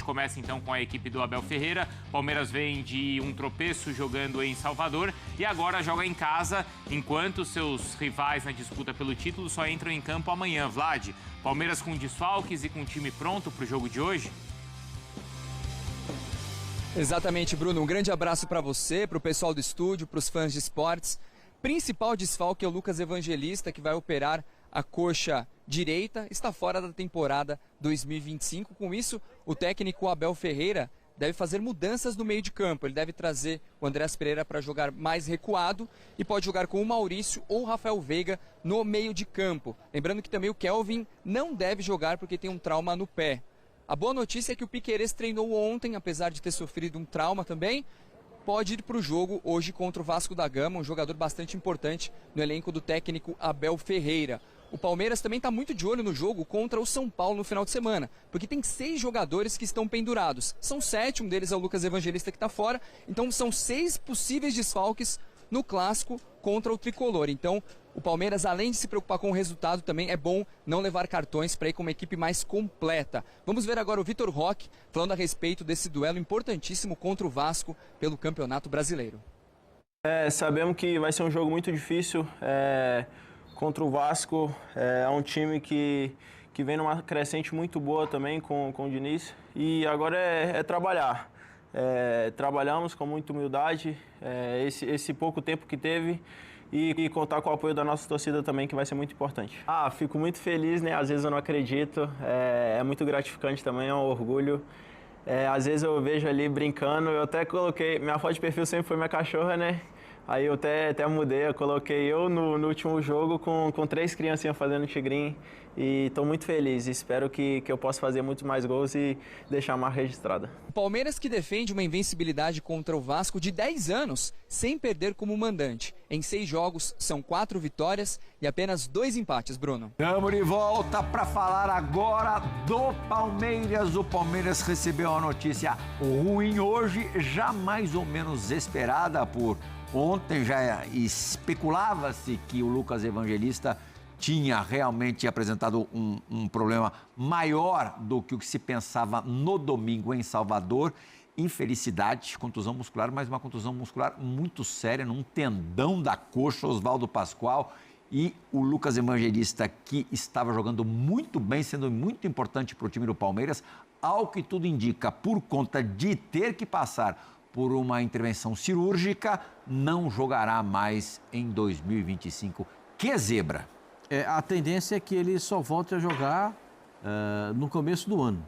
começa então com a equipe do Abel Ferreira. Palmeiras vem de um tropeço jogando em Salvador e agora joga em casa, enquanto seus rivais na disputa pelo título só entram em campo amanhã. Vlad, Palmeiras com desfalques e com time pronto para o jogo de hoje? Exatamente, Bruno. Um grande abraço para você, para o pessoal do estúdio, para os fãs de esportes. Principal desfalque é o Lucas Evangelista, que vai operar a coxa direita, está fora da temporada 2025. Com isso, o técnico Abel Ferreira deve fazer mudanças no meio de campo. Ele deve trazer o Andreas Pereira para jogar mais recuado e pode jogar com o Maurício ou o Rafael Veiga no meio de campo. Lembrando que também o Kelvin não deve jogar porque tem um trauma no pé. A boa notícia é que o Piquerez treinou ontem, apesar de ter sofrido um trauma também. Pode ir para o jogo hoje contra o Vasco da Gama, um jogador bastante importante no elenco do técnico Abel Ferreira. O Palmeiras também está muito de olho no jogo contra o São Paulo no final de semana, porque tem 6 jogadores que estão pendurados. São 7, um deles é o Lucas Evangelista que está fora, então são 6 possíveis desfalques no clássico contra o Tricolor. Então, o Palmeiras, além de se preocupar com o resultado, também é bom não levar cartões para ir com uma equipe mais completa. Vamos ver agora o Vitor Roque falando a respeito desse duelo importantíssimo contra o Vasco pelo Campeonato Brasileiro. Sabemos que vai ser um jogo muito difícil contra o Vasco. É um time que vem numa crescente muito boa também com o Diniz. E agora é trabalhar. Trabalhamos com muita humildade esse pouco tempo que teve. E contar com o apoio da nossa torcida também, que vai ser muito importante. Fico muito feliz, né? Às vezes eu não acredito, é muito gratificante também, é um orgulho. Às vezes eu vejo ali brincando, eu até coloquei, minha foto de perfil sempre foi minha cachorra, né? Aí eu até mudei, eu coloquei eu no último jogo com 3 criancinhas fazendo tigrinho. E estou muito feliz, espero que eu possa fazer muito mais gols e deixar a marca registrada. O Palmeiras que defende uma invencibilidade contra o Vasco de 10 anos, sem perder como mandante. Em 6 jogos, são 4 vitórias e apenas 2 empates, Bruno. Estamos de volta para falar agora do Palmeiras. O Palmeiras recebeu uma notícia ruim hoje, já mais ou menos esperada por ontem. Já especulava-se que o Lucas Evangelista tinha realmente apresentado um problema maior do que o que se pensava no domingo em Salvador. Infelicidade, contusão muscular, mas uma contusão muscular muito séria, num tendão da coxa, Oswaldo Pascoal. E o Lucas Evangelista, que estava jogando muito bem, sendo muito importante para o time do Palmeiras, ao que tudo indica, por conta de ter que passar por uma intervenção cirúrgica, não jogará mais em 2025. Que zebra! A tendência é que ele só volte a jogar no começo do ano.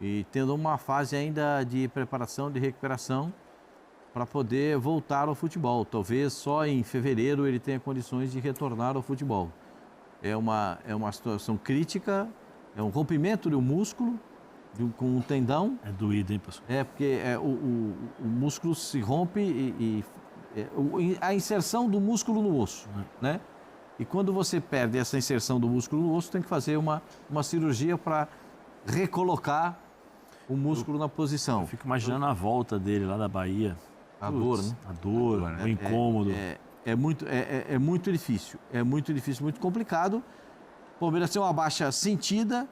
E tendo uma fase ainda de preparação, de recuperação, para poder voltar ao futebol. Talvez só em fevereiro ele tenha condições de retornar ao futebol. É uma situação crítica, é um rompimento do músculo, com um tendão. É doído, hein, pessoal? Porque o músculo se rompe a inserção do músculo no osso, né? E quando você perde essa inserção do músculo no osso, tem que fazer uma cirurgia para recolocar o músculo na posição. Eu fico imaginando a volta dele lá da Bahia. A dor, né? A dor, o incômodo. É muito difícil. É muito difícil, muito complicado. O Palmeiras tem uma baixa sentida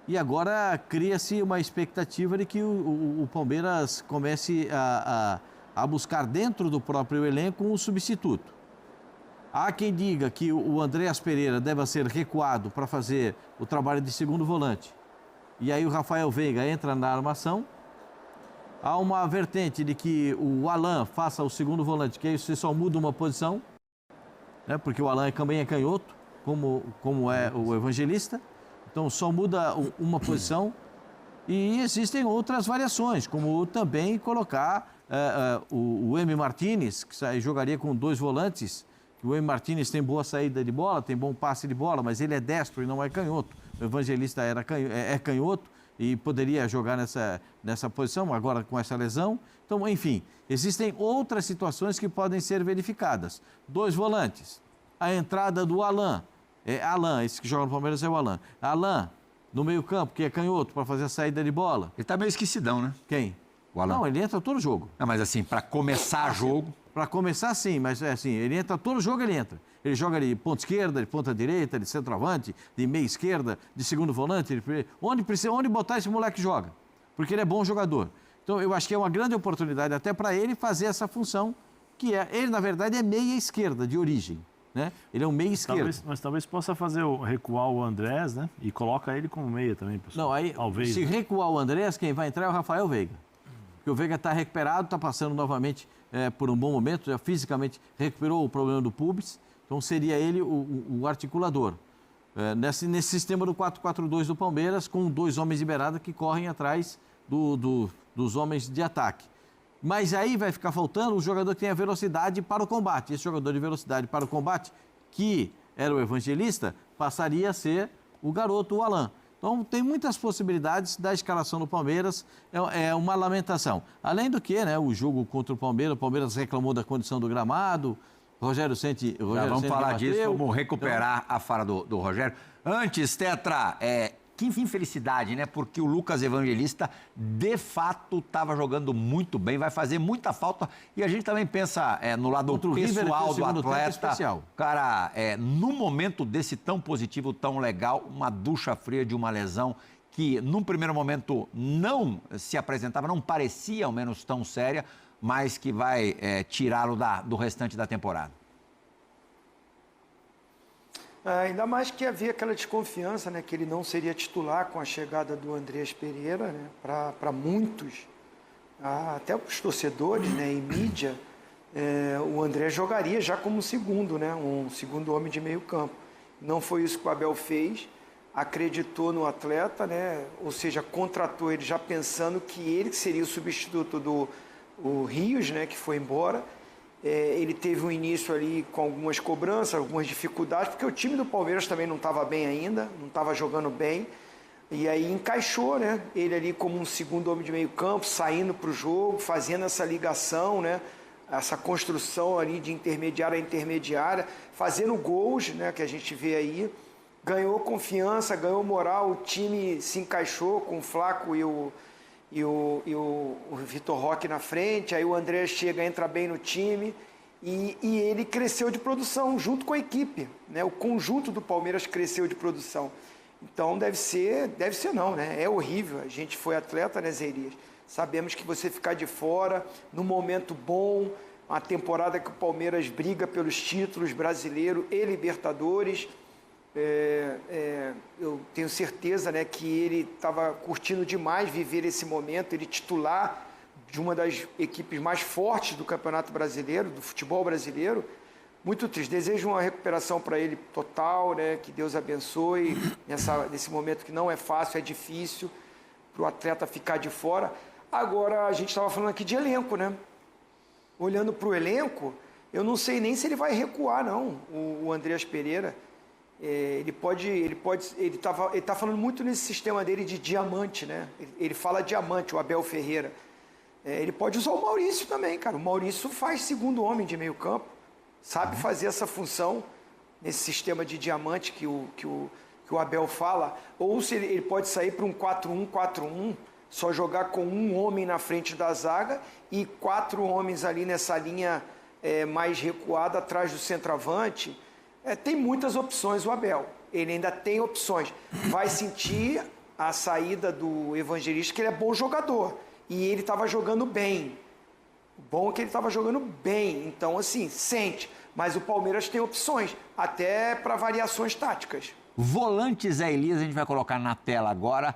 e agora cria-se uma expectativa de que o Palmeiras comece a buscar dentro do próprio elenco um substituto. Há quem diga que o Andreas Pereira deve ser recuado para fazer o trabalho de segundo volante. E aí o Rafael Veiga entra na armação. Há uma vertente de que o Alan faça o segundo volante, que aí você só muda uma posição, né? Porque o Alan também é canhoto, como é o Evangelista. Então só muda uma posição. E existem outras variações, como também colocar o M. Martínez, que jogaria com 2 volantes. O M. Martínez tem boa saída de bola, tem bom passe de bola, mas ele é destro e não é canhoto. O Evangelista é canhoto e poderia jogar nessa posição, agora com essa lesão. Então, enfim, existem outras situações que podem ser verificadas. 2 volantes, a entrada do Alan. Alan, esse que joga no Palmeiras é o Alan. Alan, no meio campo, que é canhoto, para fazer a saída de bola. Ele tá meio esquecidão, né? Quem? O Alan. Não, ele entra todo jogo. Não, mas assim, para começar jogo... Para começar, sim, mas assim, ele entra todo jogo, ele entra. Ele joga de ponta esquerda, de ponta direita, de centroavante, de meia esquerda, de segundo volante. Onde botar esse moleque joga? porque ele é bom jogador. Então, eu acho que é uma grande oportunidade até para ele fazer essa função, que é... Ele, na verdade, é meia esquerda de origem, né? Ele é um meia esquerdo. Mas talvez possa recuar o Andrés, né? E coloca ele como meia também, pessoal. Não, aí, talvez, se né? recuar o Andrés, quem vai entrar é o Rafael Veiga. Porque o Veiga está recuperado, está passando novamente por um bom momento, já fisicamente recuperou o problema do pubis, então seria ele o articulador. Nesse sistema do 4-4-2 do Palmeiras, com 2 homens liberados que correm atrás dos homens de ataque. Mas aí vai ficar faltando o jogador que tenha velocidade para o combate. Esse jogador de velocidade para o combate, que era o Evangelista, passaria a ser o garoto, o Alan. Então, tem muitas possibilidades da escalação do Palmeiras, é uma lamentação. Além do que, né, o jogo contra o Palmeiras reclamou da condição do gramado, Rogério Ceni... Vamos falar disso, vamos recuperar a fala do Rogério. Antes, Tetra, que infelicidade, né? Porque o Lucas Evangelista, de fato, estava jogando muito bem, vai fazer muita falta. E a gente também pensa no lado pessoal do atleta. Cara, num momento desse tão positivo, tão legal, uma ducha fria de uma lesão que, num primeiro momento, não se apresentava, não parecia, ao menos, tão séria, mas que vai tirá-lo do restante da temporada. Ainda mais que havia aquela desconfiança, né, que ele não seria titular com a chegada do Andreas Pereira, né, para muitos, até para os torcedores, né, em mídia, o André jogaria já como segundo, né, um segundo homem de meio campo. Não foi isso que o Abel fez, acreditou no atleta, né, ou seja, contratou ele já pensando que ele seria o substituto do Rios, né, que foi embora. Ele teve um início ali com algumas cobranças, algumas dificuldades, porque o time do Palmeiras também não estava bem ainda, não estava jogando bem, e aí encaixou, né, ele ali como um segundo homem de meio campo, saindo para o jogo, fazendo essa ligação, né, essa construção ali de intermediária a intermediária, fazendo gols, né, que a gente vê aí, ganhou confiança, ganhou moral, o time se encaixou com o Flaco e o Vitor Roque na frente, aí o André chega, entra bem no time e ele cresceu de produção junto com a equipe, né? O conjunto do Palmeiras cresceu de produção. Então deve ser não, né? É horrível, a gente foi atleta, né, Zé Elias? Sabemos que você ficar de fora, num momento bom, uma temporada que o Palmeiras briga pelos títulos brasileiro e Libertadores, eu tenho certeza, né, que ele estava curtindo demais viver esse momento, ele titular de uma das equipes mais fortes do Campeonato Brasileiro, do futebol brasileiro. Muito triste, desejo uma recuperação para ele total, né, que Deus abençoe nesse momento que não é fácil, é difícil para o atleta ficar de fora. Agora, a gente estava falando aqui de elenco, né? Olhando para o elenco, eu não sei nem se ele vai recuar, não, o Andreas Pereira. Ele está falando muito nesse sistema dele de diamante, né? Ele fala diamante, o Abel Ferreira. Ele pode usar o Maurício também, cara. O Maurício faz segundo homem de meio campo, sabe fazer essa função nesse sistema de diamante que o Abel fala. Ou se ele pode sair para um 4-1-4-1, só jogar com um homem na frente da zaga e 4 homens ali nessa linha mais recuada atrás do centroavante. Tem muitas opções o Abel, ele ainda tem opções. Vai sentir a saída do Evangelista, que ele é bom jogador, e ele estava jogando bem. O bom é que ele estava jogando bem, então assim, sente. Mas o Palmeiras tem opções, até para variações táticas. Volantes, Zé Elias, a gente vai colocar na tela agora,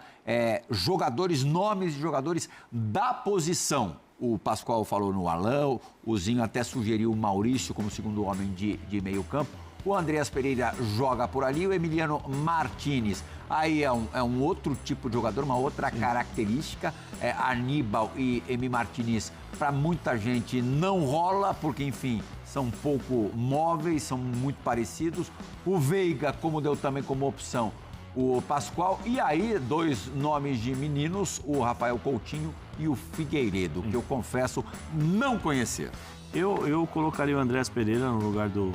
nomes de jogadores da posição. O Pascoal falou no Alan, o Zinho até sugeriu o Maurício como segundo homem de meio campo. O Andreas Pereira joga por ali, o Emiliano Martinez. Aí é um outro tipo de jogador, uma outra característica. Aníbal e Emi Martinez, para muita gente, não rola, porque, enfim, são pouco móveis, são muito parecidos. O Veiga, como deu também como opção, o Pascoal. E aí, 2 nomes de meninos, o Rafael Coutinho e o Figueiredo, que eu confesso não conhecer. Eu colocaria o Andreas Pereira no lugar do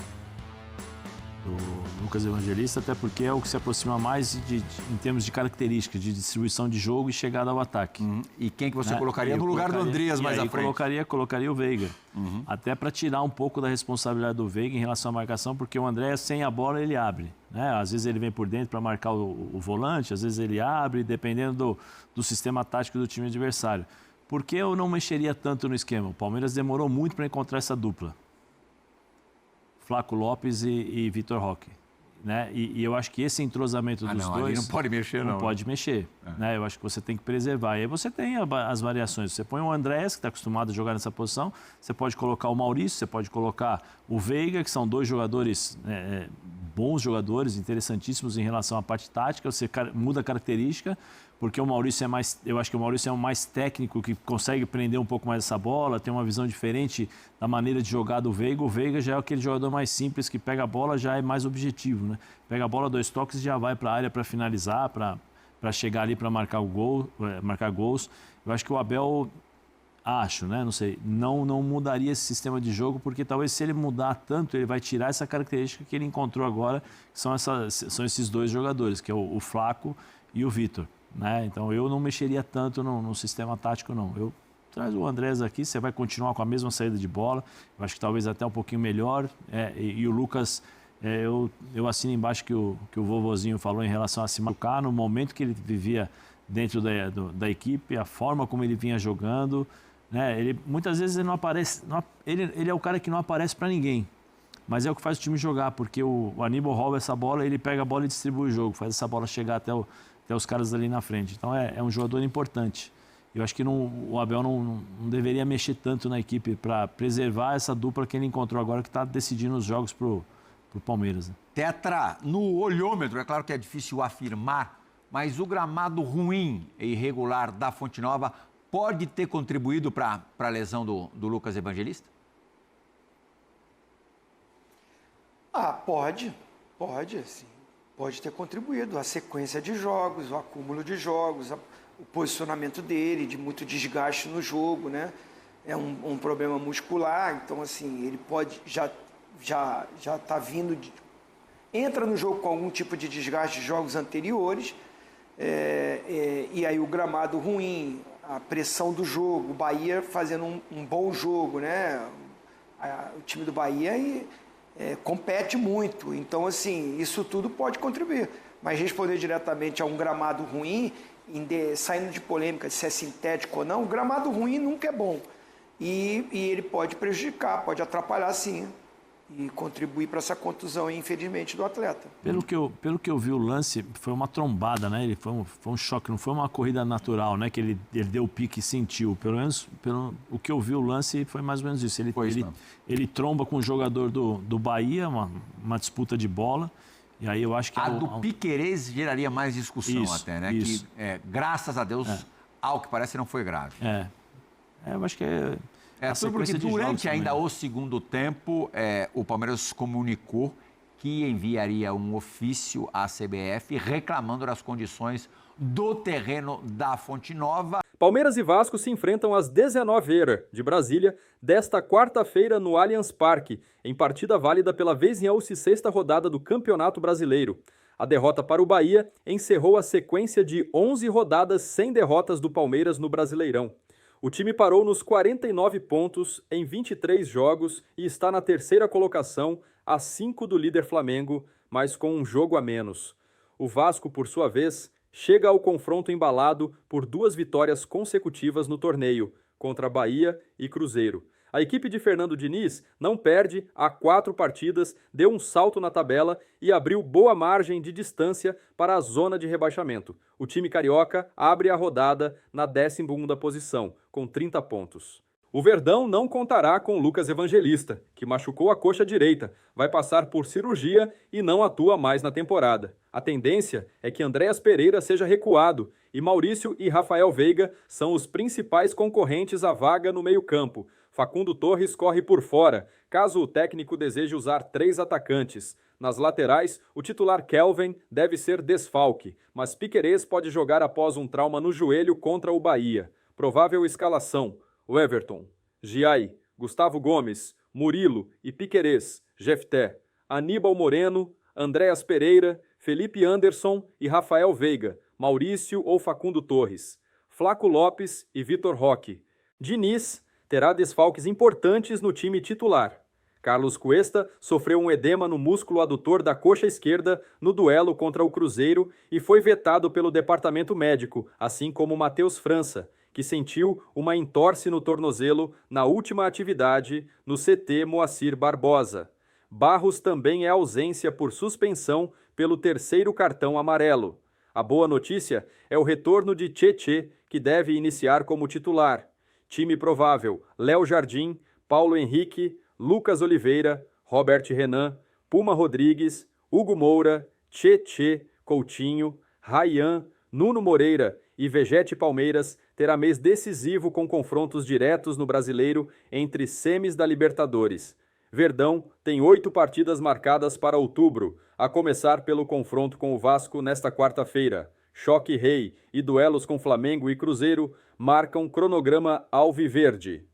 Lucas Evangelista, até porque é o que se aproxima mais em termos de características, de distribuição de jogo e chegada ao ataque. E quem que você colocaria no lugar do Andreas mais à frente? Colocaria o Veiga. Até para tirar um pouco da responsabilidade do Veiga em relação à marcação, porque o Andreas, sem a bola, ele abre. né? Às vezes ele vem por dentro para marcar o volante, às vezes ele abre, dependendo do sistema tático do time adversário. Por que eu não mexeria tanto no esquema? O Palmeiras demorou muito para encontrar essa dupla. Flaco Lopes e Vitor Roque. Né? E eu acho que esse entrosamento dos dois... Ali não pode mexer, não. Não pode mexer. Né? Eu acho que você tem que preservar. E aí você tem as variações. Você põe o Andrés, que está acostumado a jogar nessa posição. Você pode colocar o Maurício, você pode colocar o Veiga, que são dois jogadores, bons jogadores, interessantíssimos em relação à parte tática. Você muda a característica, porque o Maurício é mais... Eu acho que o Maurício é um mais técnico, que consegue prender um pouco mais essa bola, tem uma visão diferente da maneira de jogar do Veiga. O Veiga já é aquele jogador mais simples, que pega a bola, já é mais objetivo, né? Pega a bola, 2 toques e já vai para a área para finalizar, para chegar ali para marcar marcar gols. Eu acho que o Abel, né? Não sei, não mudaria esse sistema de jogo, porque talvez se ele mudar tanto, ele vai tirar essa característica que ele encontrou agora, que são esses dois jogadores, que é o Flaco e o Vitor. Né? Então eu não mexeria tanto no sistema tático, não. Eu traz o Andrés aqui, você vai continuar com a mesma saída de bola, eu acho que talvez até um pouquinho melhor. E o Lucas, eu assino embaixo que o vovozinho falou em relação a se machucar, no momento que ele vivia dentro da equipe, a forma como ele vinha jogando. Né? Muitas vezes ele não aparece, ele é o cara que não aparece para ninguém, mas é o que faz o time jogar, porque o Aníbal rouba essa bola, ele pega a bola e distribui o jogo, faz essa bola chegar até os caras ali na frente. Então é um jogador importante. Eu acho que o Abel não deveria mexer tanto na equipe para preservar essa dupla que ele encontrou agora, que está decidindo os jogos pro Palmeiras. Né? Tetra, no olhômetro, é claro que é difícil afirmar, mas o gramado ruim e irregular da Fonte Nova pode ter contribuído para a lesão do Lucas Evangelista? Pode, sim. Pode ter contribuído. A sequência de jogos, o acúmulo de jogos, o posicionamento dele, de muito desgaste no jogo, né? É um problema muscular, então, assim, ele pode já tá vindo... entra no jogo com algum tipo de desgaste de jogos anteriores, e aí o gramado ruim, a pressão do jogo, o Bahia fazendo um bom jogo, né? O time do Bahia... compete muito, então assim, isso tudo pode contribuir, mas responder diretamente a um gramado ruim, saindo de polêmica de se é sintético ou não, o gramado ruim nunca é bom, e ele pode prejudicar, pode atrapalhar sim, e contribuir para essa contusão, infelizmente, do atleta. Pelo que eu vi o lance, foi uma trombada, né? Foi um choque, não foi uma corrida natural, né? Que ele deu o pique e sentiu. Pelo menos, o que eu vi o lance foi mais ou menos isso. Ele tromba com o jogador do Bahia, uma disputa de bola. E aí eu acho que... do Piquerez geraria mais discussão até, né? Isso. Que, graças a Deus, ao que parece, não foi grave. Eu acho que tudo porque durante ainda o segundo tempo, o Palmeiras comunicou que enviaria um ofício à CBF reclamando das condições do terreno da Fonte Nova. Palmeiras e Vasco se enfrentam às 19h de Brasília desta quarta-feira no Allianz Parque, em partida válida pela 26ª rodada do Campeonato Brasileiro. A derrota para o Bahia encerrou a sequência de 11 rodadas sem derrotas do Palmeiras no Brasileirão. O time parou nos 49 pontos em 23 jogos e está na 3ª colocação, a 5 do líder Flamengo, mas com um jogo a menos. O Vasco, por sua vez, chega ao confronto embalado por 2 vitórias consecutivas no torneio, contra Bahia e Cruzeiro. A equipe de Fernando Diniz não perde há 4 partidas, deu um salto na tabela e abriu boa margem de distância para a zona de rebaixamento. O time carioca abre a rodada na 12ª posição, com 30 pontos. O Verdão não contará com Lucas Evangelista, que machucou a coxa direita, vai passar por cirurgia e não atua mais na temporada. A tendência é que Andréas Pereira seja recuado e Maurício e Rafael Veiga são os principais concorrentes à vaga no meio-campo. Facundo Torres corre por fora, caso o técnico deseje usar 3 atacantes. Nas laterais, o titular Kelvin deve ser desfalque, mas Piquerez pode jogar após um trauma no joelho contra o Bahia. Provável escalação: Everton, Giai, Gustavo Gomes, Murilo e Piquerez, Jefté, Aníbal Moreno, Andréas Pereira, Felipe Anderson e Rafael Veiga, Maurício ou Facundo Torres, Flaco Lopes e Vitor Roque. Diniz terá desfalques importantes no time titular. Carlos Cuesta sofreu um edema no músculo adutor da coxa esquerda no duelo contra o Cruzeiro e foi vetado pelo departamento médico, assim como Matheus França, que sentiu uma entorse no tornozelo na última atividade no CT Moacir Barbosa. Barros também é ausência por suspensão pelo terceiro cartão amarelo. A boa notícia é o retorno de Tietê, que deve iniciar como titular. Time provável: Léo Jardim, Paulo Henrique, Lucas Oliveira, Robert Renan, Puma Rodrigues, Hugo Moura, Tietê, Coutinho, Rayán, Nuno Moreira e Vegete Palmeiras terá mês decisivo com confrontos diretos no Brasileiro entre semis da Libertadores. Verdão tem 8 partidas marcadas para outubro, a começar pelo confronto com o Vasco nesta quarta-feira. Choque Rei e duelos com Flamengo e Cruzeiro marcam cronograma alviverde.